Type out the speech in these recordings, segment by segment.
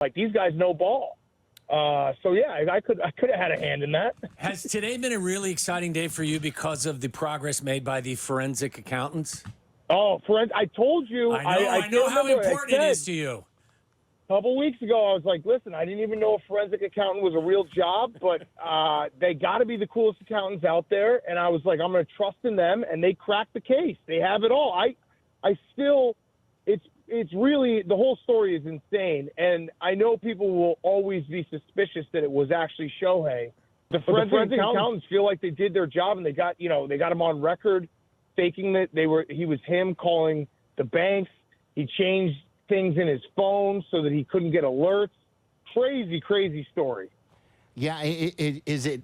Like, these guys know ball. So yeah, I could have had a hand in that. Has today been a really exciting day for you because of the progress made by the forensic accountants? Oh, I told you. I know how important it is to you. A couple weeks ago, I was like, listen, I didn't even know a forensic accountant was a real job, but they got to be the coolest accountants out there. And I was like, I'm going to trust in them, and they cracked the case. They have it all. I still, it's really, the whole story is insane. And I know people will always be suspicious that it was actually Shohei. The forensic accountants feel like they did their job, and they got him on record faking that he was him calling the banks. He changed things in his phone so that he couldn't get alerts. Crazy story. Yeah, is it?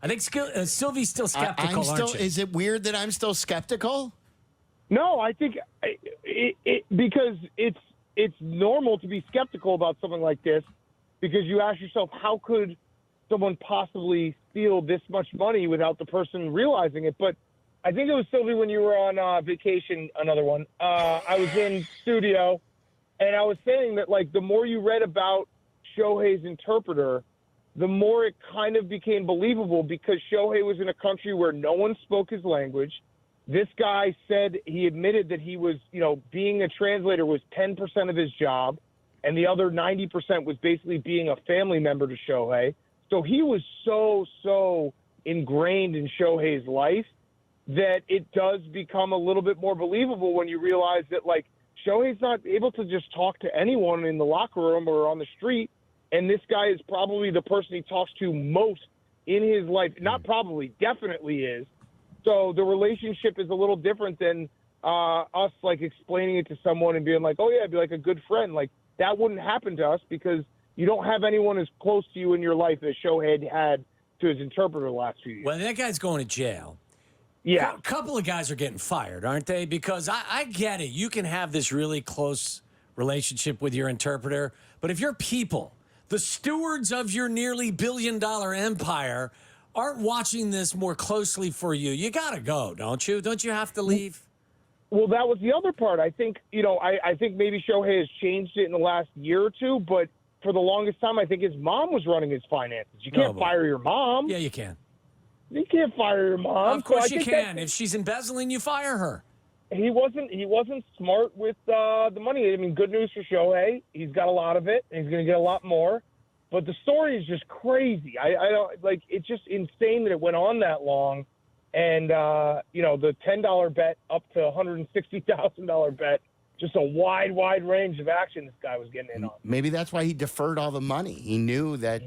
I think Sylvie's still skeptical, aren't you? Is it weird that I'm still skeptical? No, I think because it's normal to be skeptical about something like this, because you ask yourself, how could someone possibly steal this much money without the person realizing it? But I think it was, Sylvie, when you were on vacation, another one. I was in studio, and I was saying that, like, the more you read about Shohei's interpreter, the more it kind of became believable, because Shohei was in a country where no one spoke his language. This guy said he admitted that he was, being a translator was 10% of his job, and the other 90% was basically being a family member to Shohei. So he was so ingrained in Shohei's life that it does become a little bit more believable when you realize that, like, Shohei's not able to just talk to anyone in the locker room or on the street, and this guy is probably the person he talks to most in his life. Not probably, definitely is. So the relationship is a little different than us, like, explaining it to someone and being like, oh, yeah, it'd be like a good friend. Like, that wouldn't happen to us because you don't have anyone as close to you in your life as Shohei had to his interpreter the last few years. Well, that guy's going to jail. Yeah. A couple of guys are getting fired, aren't they? Because I get it. You can have this really close relationship with your interpreter, but if your people, the stewards of your nearly billion-dollar empire, aren't watching this more closely for you, you got to go, don't you? Don't you have to leave? Well, that was the other part. I think, I think maybe Shohei has changed it in the last year or two, but for the longest time, I think his mom was running his finances. You can't fire your mom. Yeah, you can. You can't fire your mom. Of course you can. If she's embezzling, you fire her. He wasn't smart with the money. I mean, good news for Shohei. He's got a lot of it, and he's going to get a lot more. But the story is just crazy. I don't like. It's just insane that it went on that long, and the $10 bet up to $160,000 bet. Just a wide range of action this guy was getting in on. Maybe that's why he deferred all the money. He knew that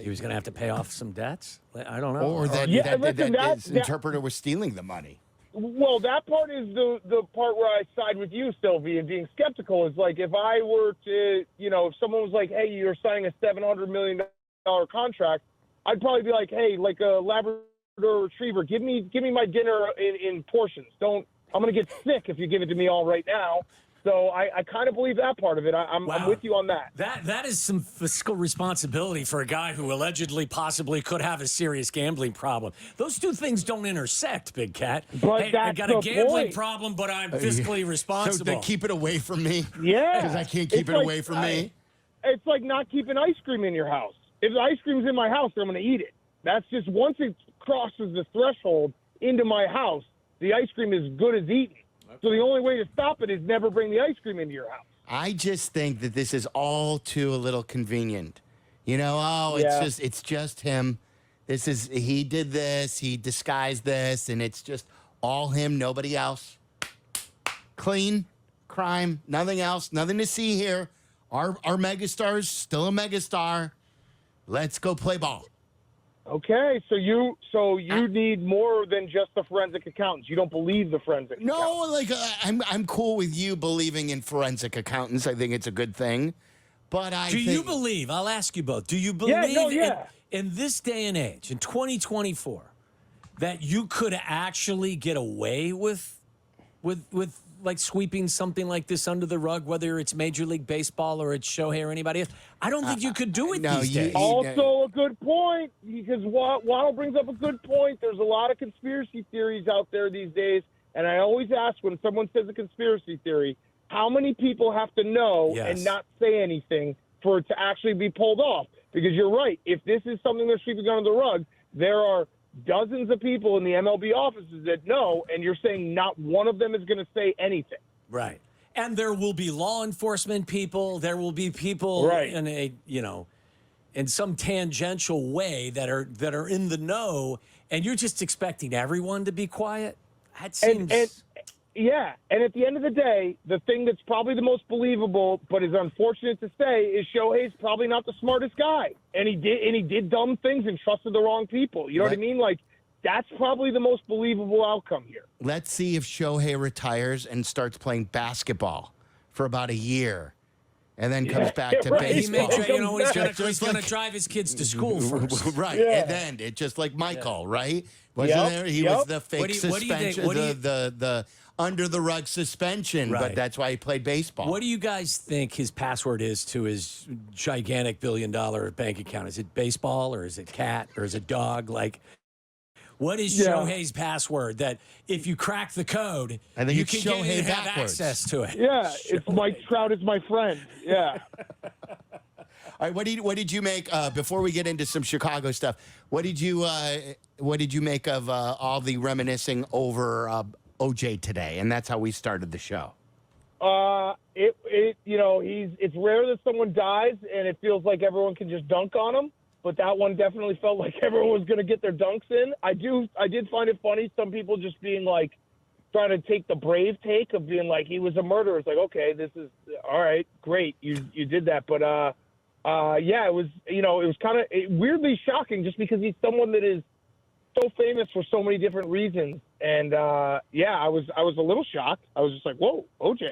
he was going to have to pay off some debts. I don't know. Or that his interpreter was stealing the money. Well, that part is the part where I side with you, Sylvie, and being skeptical. Is like, if I were to, if someone was like, hey, you're signing a $700 million contract, I'd probably be like, hey, like a Labrador Retriever, give me my dinner in portions. I'm going to get sick if you give it to me all right now. So I kind of believe that part of it. I'm with you on that. That is some fiscal responsibility for a guy who allegedly possibly could have a serious gambling problem. Those two things don't intersect, Big Cat. But hey, I got a gambling problem, but I'm fiscally responsible. So they keep it away from me? Yeah. Because I can't keep it away from me? It's like not keeping ice cream in your house. If the ice cream's in my house, I'm going to eat it. That's just, once it crosses the threshold into my house, the ice cream is good as eaten. So the only way to stop it is never bring the ice cream into your house. I just think that this is all too a little convenient. It's just him. He did this, he disguised this, and it's just all him, nobody else. Clean, crime, nothing else, nothing to see here. Our megastar's still a megastar. Let's go play ball. Okay, so you need more than just the forensic accountants. You don't believe the forensic accountants. I'm cool with you believing in forensic accountants. I think it's a good thing. But you believe? I'll ask you both. Do you believe in this day and age, in 2024, that you could actually get away with like sweeping something like this under the rug, whether it's Major League Baseball or it's Shohei or anybody else? I don't think you could do it these days. Also a good point, because Waddle brings up a good point. There's a lot of conspiracy theories out there these days, and I always ask when someone says a conspiracy theory, how many people have to know and not say anything for it to actually be pulled off. Because you're right. If this is something they're sweeping under the rug, there are dozens of people in the MLB offices that know, and you're saying not one of them is going to say anything. Right. And there will be law enforcement people. There will be people in a, in some tangential way that are in the know, and you're just expecting everyone to be quiet. That seems. And at the end of the day, the thing that's probably the most believable, but is unfortunate to say, is Shohei's probably not the smartest guy, and he did dumb things and trusted the wrong people. You know what I mean? Like, that's probably the most believable outcome here. Let's see if Shohei retires and starts playing basketball for about a year, and then comes back to baseball. He's going to drive his kids to school first. Right. Yeah. And then it's just like Michael, right? Wasn't there? He was the fake suspension, the under the rug suspension, but that's why he played baseball. What do you guys think his password is to his gigantic $1 billion bank account? Is it baseball, or is it cat, or is it dog? Like, what is Shohei's password that if you crack the code, I think you it's can Shohei get in and have backwards. access to it? Yeah, it's Mike Trout is my friend. Yeah. All right, what did you make before we get into some Chicago stuff? What did you make of all the reminiscing over OJ today? And that's how we started the show. It's rare that someone dies and it feels like everyone can just dunk on him. But that one definitely felt like everyone was going to get their dunks in. I did find it funny. Some people just being like, trying to take the brave take of being like, he was a murderer. It's like, okay, this is all right, great, you did that. But it was kind of weirdly shocking just because he's someone that is so famous for so many different reasons. And I was a little shocked. I was just like, whoa, OJ.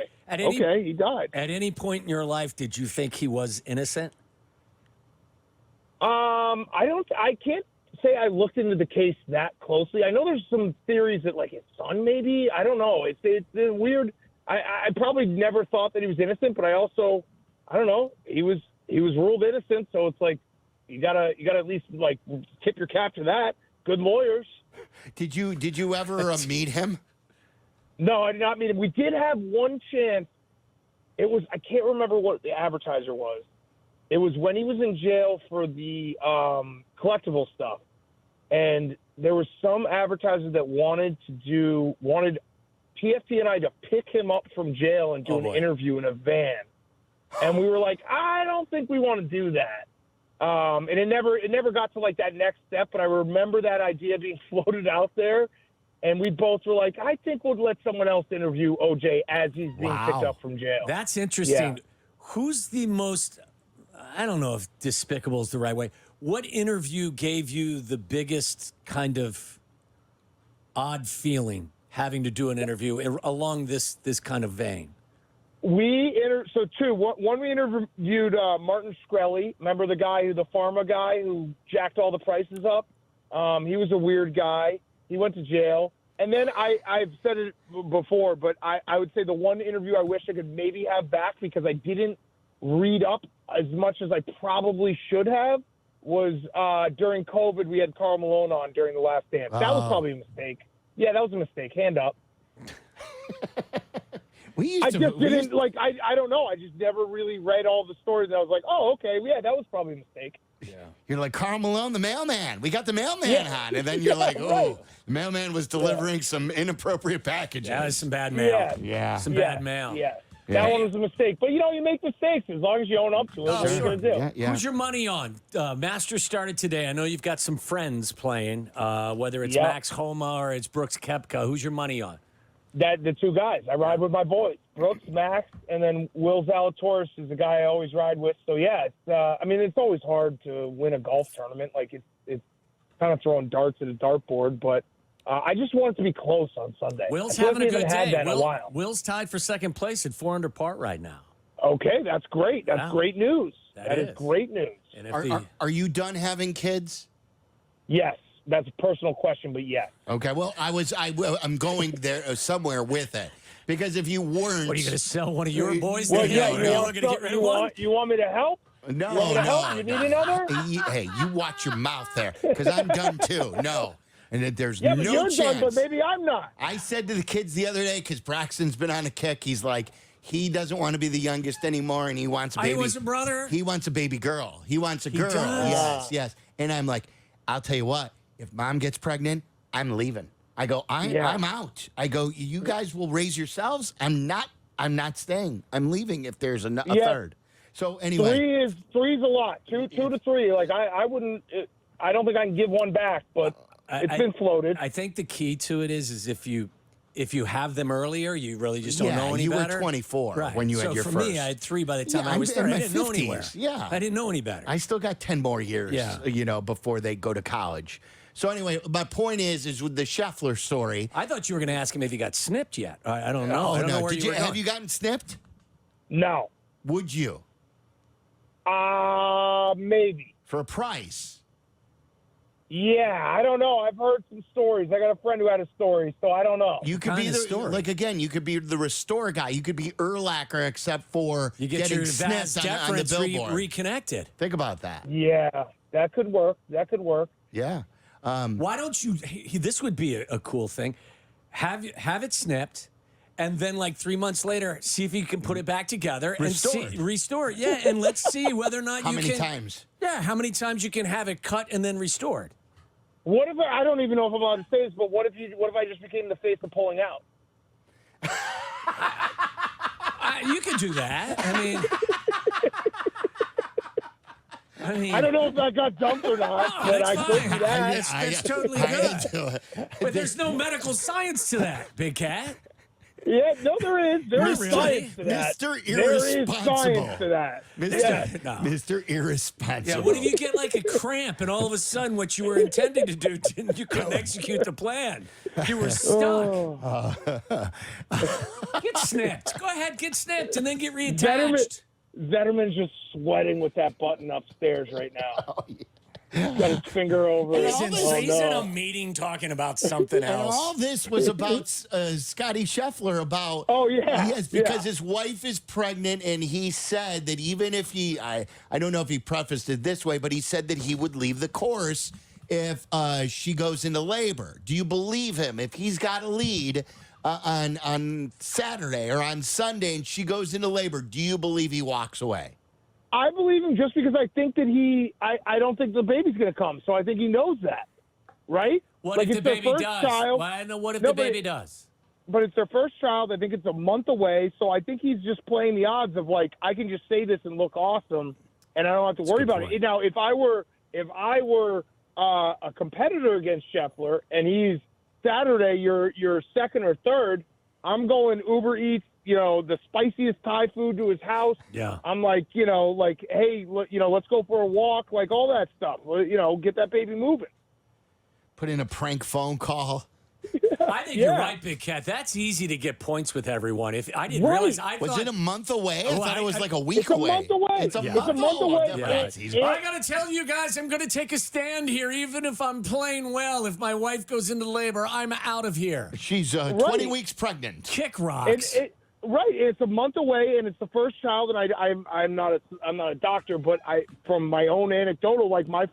He died. At any point in your life, did you think he was innocent? I can't say I looked into the case that closely. I know there's some theories that like his son, maybe, I don't know. It's weird. I probably never thought that he was innocent, but I don't know. He was ruled innocent. So it's like, you gotta at least like tip your cap to that. Good lawyers. Did you ever meet him? No, I did not meet him. We did have one chance. I can't remember what the advertiser was. It was when he was in jail for the collectible stuff. And there was some advertiser that wanted PFT and I to pick him up from jail and do an interview in a van. And we were like, I don't think we want to do that. And it never got to like that next step, but I remember that idea being floated out there. And we both were like, I think we'll let someone else interview OJ as he's being picked up from jail. That's interesting. Yeah. Who's the most, I don't know if despicable is the right way. What interview gave you the biggest kind of odd feeling having to do an interview along this kind of vein? One, we interviewed Martin Shkreli. Remember the pharma guy who jacked all the prices up? He was a weird guy. He went to jail. And then I've said it before, but I would say the one interview I wish I could maybe have back because I didn't read up as much as I probably should have was during COVID. We had Karl Malone on during The Last Dance. That was probably a mistake. Yeah, that was a mistake. Hand up. I don't know. I just never really read all the stories. And I was like, oh, okay. Yeah, that was probably a mistake. Yeah. You're like, Karl Malone, the mailman. We got the mailman on. And then you're like, oh, the mailman was delivering some inappropriate packages. Yeah, some bad mail. Some bad mail. Yeah. That one was a mistake. But, you make mistakes as long as you own up to it. What are you going to do? Yeah. Who's your money on? Masters started today. I know you've got some friends playing, whether it's Max Homa or it's Brooks Koepka. Who's your money on? The two guys. I ride with my boys, Brooks, Max, and then Will Zalatoris is the guy I always ride with. So, it's always hard to win a golf tournament. Like, it's kind of throwing darts at a dartboard, but I just want it to be close on Sunday. Will's having a good day. In a while. Will's tied for second place at 4 under par right now. Okay, that's great. That's great news. That is great news. And are you done having kids? Yes. That's a personal question, but yes. Okay, well, I'm going there somewhere with it. Because if you weren't... What, are you going to sell one of your boys? Well, you want me to help? No, You need another? Hey, you watch your mouth there, because I'm done too. No. And there's no but you're chance. done, but maybe I'm not. I said to the kids the other day, because Braxton's been on a kick, he's like, he doesn't want to be the youngest anymore, and he wants a baby. He wants a brother? He wants a baby girl. He wants a girl. Does? Yes. And I'm like, I'll tell you what, if mom gets pregnant, I'm leaving. I go, I'm out. I go, you guys will raise yourselves. I'm not staying. I'm leaving if there's a third. So anyway. Three is a lot. Two to three. Like I wouldn't, I don't think I can give one back, but it's been floated. I think the key to it is if you have them earlier, you really just don't know any better. You were 24 when you had your first. So for me, I had 3 by the time I was 30. I didn't know anywhere. Yeah. I didn't know any better. I still got 10 more years, before they go to college. So anyway, my point is with the Scheffler story. I thought you were going to ask him if he got snipped yet. I don't know. I don't know where you were going. Have you gotten snipped? No. Would you? Maybe. For a price? Yeah, I don't know. I've heard some stories. I got a friend who had a story, so I don't know. You could be you could be the restore guy. You could be Urlacher, except for getting snipped on the billboard. Reconnected. Think about that. Yeah, that could work. Yeah. Why don't you? This would be a cool thing. Have it snipped, and then like 3 months later, see if you can put it back together and restore it. Yeah, and let's see whether or not how many times. Yeah, how many times you can have it cut and then restored. What if I don't even know if I'm allowed to say this, but what if I just became the face of pulling out? You could do that. I mean, I don't know if that got dumped or not, but I could do that. That's totally good. But there's no medical science to that, Big Cat. Yeah, no, there is. There is science to that. Mr. Irresponsible. There is science to that. Mr. Irresponsible. Yeah, what if you get like a cramp and all of a sudden what you were intending to do, you couldn't execute the plan? You were stuck. Get snipped. Go ahead, get snipped and then get reattached. Zetterman's just sweating with that button upstairs right now. Got his finger over it. He's in a meeting talking about something else. And all this was about Scottie Scheffler about. Oh, yeah. Yes, because his wife is pregnant, and he said that even if I don't know if he prefaced it this way, but he said that he would leave the course if she goes into labor. Do you believe him? If he's got a lead on Saturday or on Sunday and she goes into labor, do you believe he walks away? I believe him just because I think that I don't think the baby's going to come. So I think he knows that, right? What if the baby does? What if the baby does? But it's their first child. I think it's a month away. So I think he's just playing the odds of like, I can just say this and look awesome and I don't have to worry about it. Now, if I were a competitor against Scheffler and he's Saturday, you're second or third, I'm going Uber Eats, the spiciest Thai food to his house. Yeah. I'm like, hey, let's go for a walk, like all that stuff. Get that baby moving. Put in a prank phone call. I think you're right, Big Cat. That's easy to get points with everyone. If I didn't realize, was it a month away? I thought it was like a week away. It's a month away. I got to tell you guys, I'm going to take a stand here, even if I'm playing well. If my wife goes into labor, I'm out of here. She's 20 weeks pregnant. Kick rocks. Right, it's a month away, and it's the first child. And I'm not a doctor, but from my own anecdotal, like my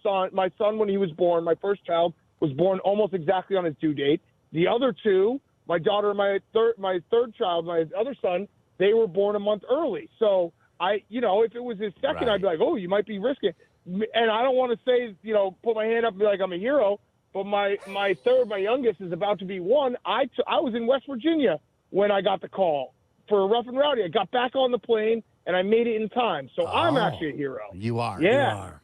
son when he was born, my first child was born almost exactly on his due date. The other two, my daughter and my third child, my other son, they were born a month early. So if it was his second, I'd be like, oh, you might be risking. And I don't want to say, put my hand up and be like I'm a hero. But my youngest is about to be one. I was in West Virginia when I got the call for Rough and Rowdy. I got back on the plane and I made it in time. So I'm actually a hero. You are. Yeah. You are.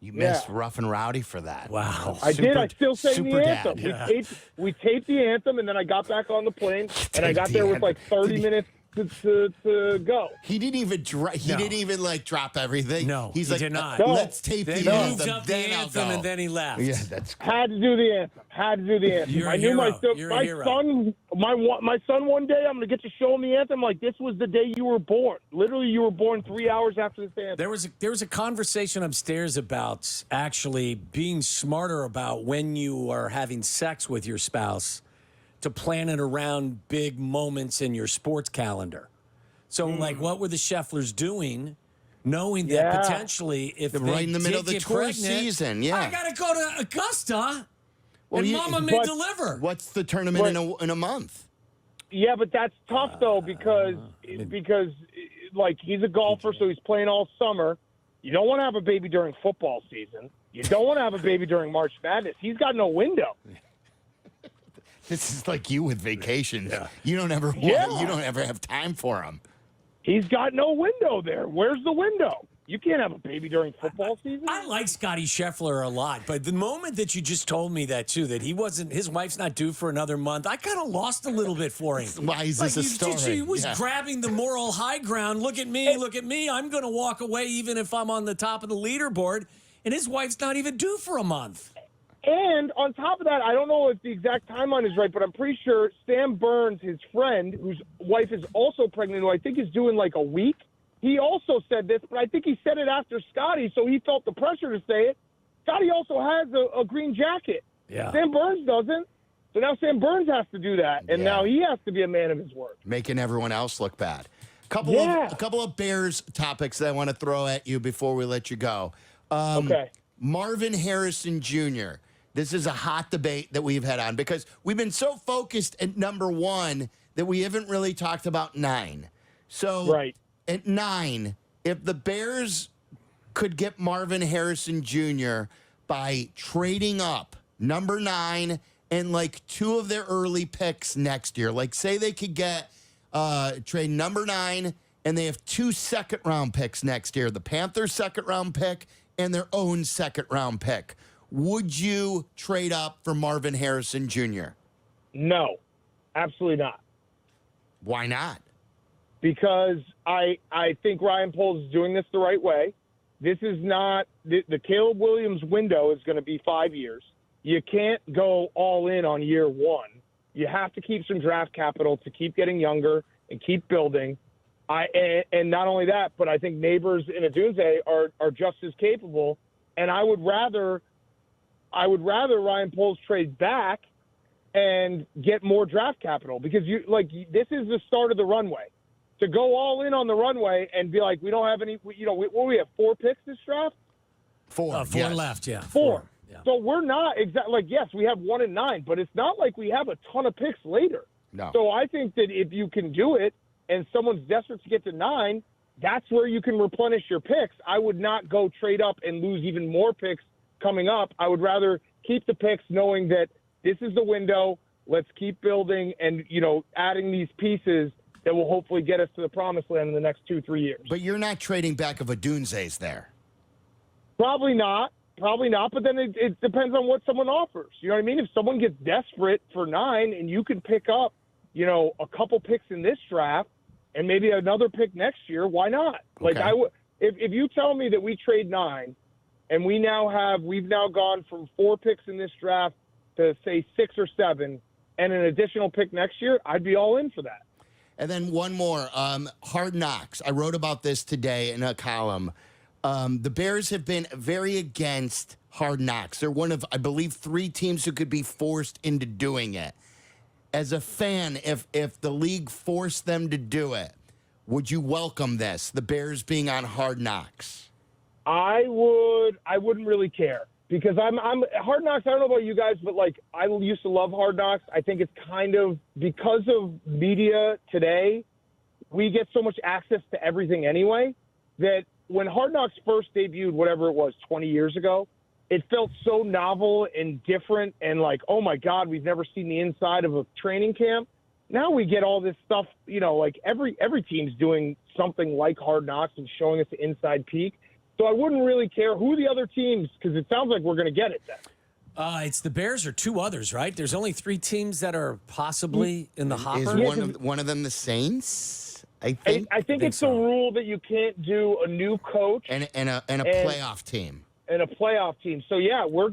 You missed Rough and Rowdy for that. Wow. I did. I still sang the anthem. Yeah. We taped the anthem, and then I got back on the plane, and I got there with like 30 minutes to go. He didn't even drop everything. No, he did not. Let's tape the anthem. Moved up the anthem, and then he left. Yeah, that's cool. Had to do the anthem. You're a hero. You're a hero. My son one day, I'm going to get to show him the anthem. Like, this was the day you were born. Literally, you were born 3 hours after this anthem. There was a conversation upstairs about actually being smarter about when you are having sex with your spouse to plan it around big moments in your sports calendar. So, like, what were the Schefflers doing, knowing that potentially if they right in the middle of the tour pregnant, season, I got to go to Augusta, and Mama may deliver. What's the tournament in a month? Yeah, but that's tough though because like he's a golfer, so he's playing all summer. You don't want to have a baby during football season. You don't want to have a baby during March Madness. He's got no window. This is like you with vacations. Yeah. You don't ever have time for them. He's got no window there. Where's the window? You can't have a baby during football season. I like Scottie Scheffler a lot, but the moment that you just told me that too, that his wife's not due for another month, I kind of lost a little bit for him. Why is this a story? She was grabbing the moral high ground. Look at me, look at me. I'm going to walk away even if I'm on the top of the leaderboard, and his wife's not even due for a month. And on top of that, I don't know if the exact timeline is right, but I'm pretty sure Sam Burns, his friend, whose wife is also pregnant, who I think is due in like a week, he also said this, but I think he said it after Scottie, so he felt the pressure to say it. Scottie also has a green jacket. Yeah. Sam Burns doesn't. So now Sam Burns has to do that, and now he has to be a man of his word. Making everyone else look bad. A couple of Bears topics that I want to throw at you before we let you go. Okay. Marvin Harrison Jr., this is a hot debate that we've had on because we've been so focused at number 1 that we haven't really talked about 9. So at 9, if the Bears could get Marvin Harrison Jr. by trading up number 9 and like 2 of their early picks next year, like say they could get trade number 9 and they have 2 second-round picks next year, the Panthers' second-round pick and their own second-round pick. Would you trade up for Marvin Harrison Jr.? No, absolutely not. Why not? Because I think Ryan Poles is doing this the right way. This is not the Caleb Williams window is going to be 5 years. You can't go all in on year 1. You have to keep some draft capital to keep getting younger and keep building. And not only that, but I think Neighbors and Adunze are just as capable. And I would rather Ryan Poles trade back and get more draft capital because this is the start of the runway. To go all in on the runway and be like, we don't have any, we have 4 picks this draft? 4. 4 left, yeah. 4. Yeah. So we're not exactly yes, we have 1 and 9, but it's not like we have a ton of picks later. No. So I think that if you can do it and someone's desperate to get to 9, that's where you can replenish your picks. I would not go trade up and lose even more picks coming up. I would rather keep the picks knowing that this is the window. Let's keep building and, adding these pieces that will hopefully get us to the promised land in the next 2-3 years. But you're not trading back of Adunze's there. Probably not. But then it depends on what someone offers. You know what I mean? If someone gets desperate for 9 and you can pick up, a couple picks in this draft and maybe another pick next year, why not? Okay. Like if you tell me that we trade 9 and we've now gone from 4 picks in this draft to say 6 or 7 and an additional pick next year, I'd be all in for that. And then one more, Hard Knocks. I wrote about this today in a column. The Bears have been very against Hard Knocks. They're one of, I believe, 3 teams who could be forced into doing it. As a fan, if the league forced them to do it, would you welcome this, the Bears being on Hard Knocks? I wouldn't really care because I'm Hard Knocks. I don't know about you guys, but I used to love Hard Knocks. I think it's kind of because of media today, we get so much access to everything anyway that when Hard Knocks first debuted, whatever it was, 20 years ago, it felt so novel and different and like, oh my God, we've never seen the inside of a training camp. Now we get all this stuff, every team's doing something like Hard Knocks and showing us the inside peek. So I wouldn't really care who the other teams, because it sounds like we're going to get it then. It's the Bears or 2 others, right? There's only 3 teams that are possibly in the hopper. Is one of them the Saints? I think it's so. A rule that you can't do a new coach and a playoff team. And a playoff team. So yeah, we're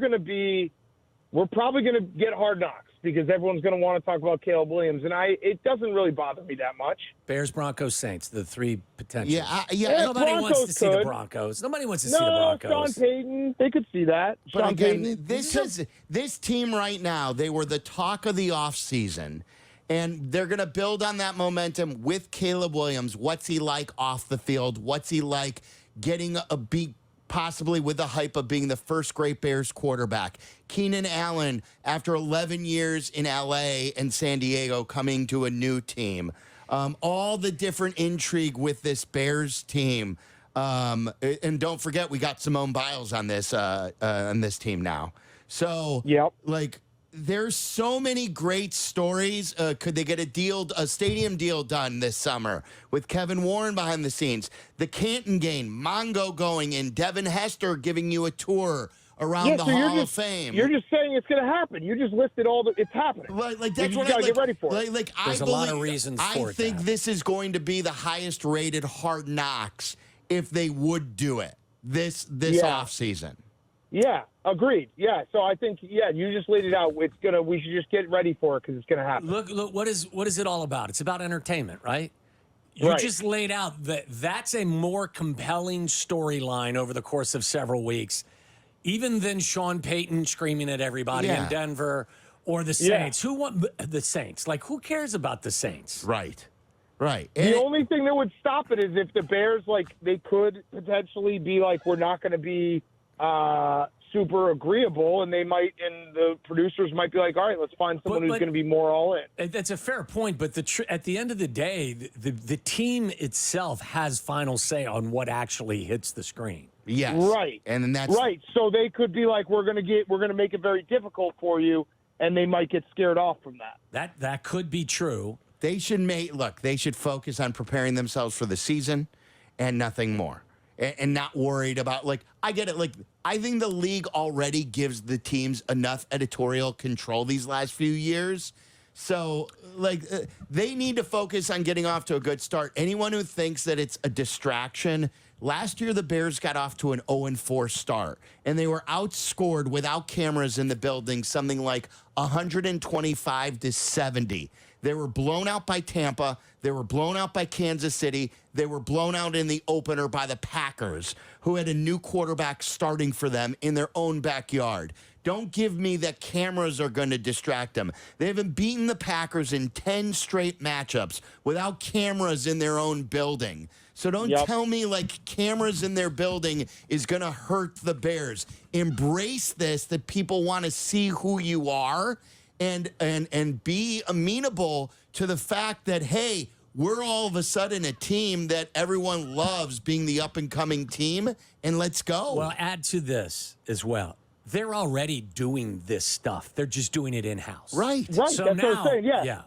probably going to get Hard Knocks because everyone's going to want to talk about Caleb Williams, and it doesn't really bother me that much. Bears, Broncos, Saints, the 3 potentials. Yeah. Nobody wants to see the Broncos. Nobody wants to see the Broncos. Sean Payton, they could see that. But Sean again, Payton. this team right now, they were the talk of the offseason, and they're going to build on that momentum with Caleb Williams. What's he like off the field? What's he like getting a beat possibly with the hype of being the first great Bears quarterback. Keenan Allen, after 11 years in L.A. and San Diego, coming to a new team. All the different intrigue with this Bears team. And don't forget, we got Simone Biles on this team now. So, like, there's so many great stories. Could they get a stadium deal done this summer with Kevin Warren behind the scenes? The Canton game, Mongo going in, Devin Hester giving you a tour around the Hall of Fame. You're just saying it's going to happen. You just listed it's happening. Like that's what you got to get ready for it. There's a lot of reasons for it. I think this is going to be the highest rated Hard Knocks if they would do it this offseason. Yeah, agreed. Yeah, so I think you just laid it out. We should just get ready for it because it's going to happen. Look, what is it all about? It's about entertainment, right? You just laid out that's a more compelling storyline over the course of several weeks, even than Sean Payton screaming at everybody in Denver or the Saints. Who want the Saints? Like, who cares about the Saints? Right. The only thing that would stop it is if the Bears, they could potentially be like, we're not going to be super agreeable, and the producers might be like, all right, let's find someone who's going to be more all in. That's a fair point, but at the end of the day, the team itself has final say on what actually hits the screen. Yes. Right. And then that's right. So they could be like, we're going to make it very difficult for you, and they might get scared off from that. That could be true. They should focus on preparing themselves for the season and nothing more. And not worried about, I get it. I think the league already gives the teams enough editorial control these last few years. So, they need to focus on getting off to a good start. Anyone who thinks that it's a distraction, last year the Bears got off to an 0-4 start, and they were outscored without cameras in the building, something like 125-70. They were blown out by Tampa. They were blown out by Kansas City. They were blown out in the opener by the Packers, who had a new quarterback starting for them in their own backyard. Don't give me that cameras are going to distract them. They haven't beaten the Packers in 10 straight matchups without cameras in their own building. So don't tell me cameras in their building is going to hurt the Bears. Embrace this, that people want to see who you are. And be amenable to the fact that, hey, we're all of a sudden a team that everyone loves being the up-and-coming team, and let's go. Well, add to this as well. They're already doing this stuff. They're just doing it in-house. Right. So that's now, what I'm saying. Yeah.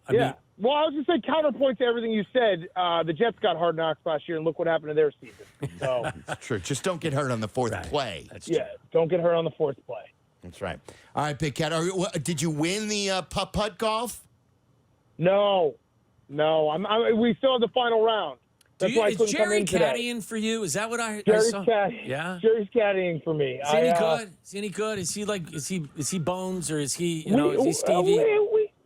I mean, well, I was just saying, counterpoint to everything you said, the Jets got Hard Knocks last year, and look what happened to their season. So That's true. Just don't get hurt on the fourth play. That's true. Don't get hurt on the fourth play. That's right. All right, Big Cat. Did you win the putt golf? No. We still have the final round. That's why I couldn't come in today. Is Jerry caddying for you? Is that what I saw? Yeah. Jerry's caddying for me. Is he any good? Is he any good? Is he Bones or is he is he Stevie?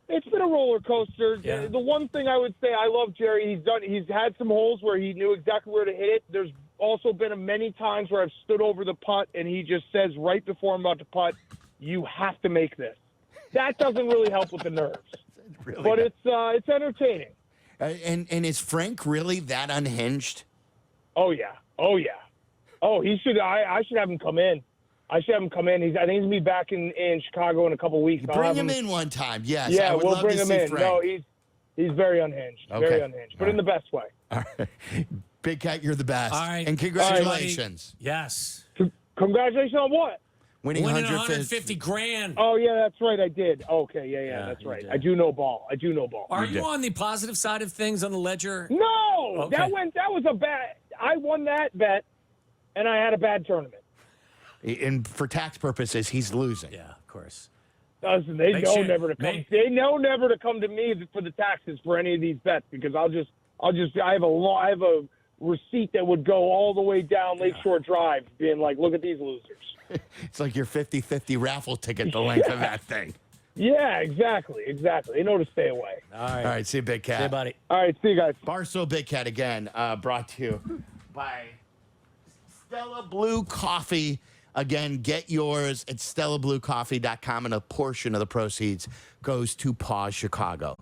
It's been a roller coaster. Yeah. The one thing I would say, I love Jerry. He's had some holes where he knew exactly where to hit it. There's also been many times where I've stood over the putt and he just says right before I'm about to putt, you have to make this. That doesn't really help with the nerves. But it's entertaining. And is Frank really that unhinged? Oh yeah. Oh he should. I should have him come in. I think he's gonna be back in Chicago in a couple weeks. Bring him in one time. Yes. Yeah, we'll bring him in. Frank. No, he's very unhinged. Okay. Very unhinged, but in the best way. All right. Big Cat, you're the best. All right. And congratulations. Yes. Congratulations on what? Winning 150 grand. Oh yeah, that's right. I did. Okay, yeah, that's right. I do know ball. Are you on the positive side of things on the ledger? No, okay. That was a bad. I won that bet, and I had a bad tournament. And for tax purposes, he's losing. Yeah, of course. Listen, they know never to come. They know never to come to me for the taxes for any of these bets because I have a receipt that would go all the way down Lakeshore Drive, being like, look at these losers. It's like your 50-50 raffle ticket, the length of that thing. Yeah, exactly. They know to stay away. All right. See you, Big Cat. See you, buddy. All right, see you guys. Barstool Big Cat again, brought to you by Stella Blue Coffee. Again, get yours at StellaBlueCoffee.com, and a portion of the proceeds goes to Paws Chicago.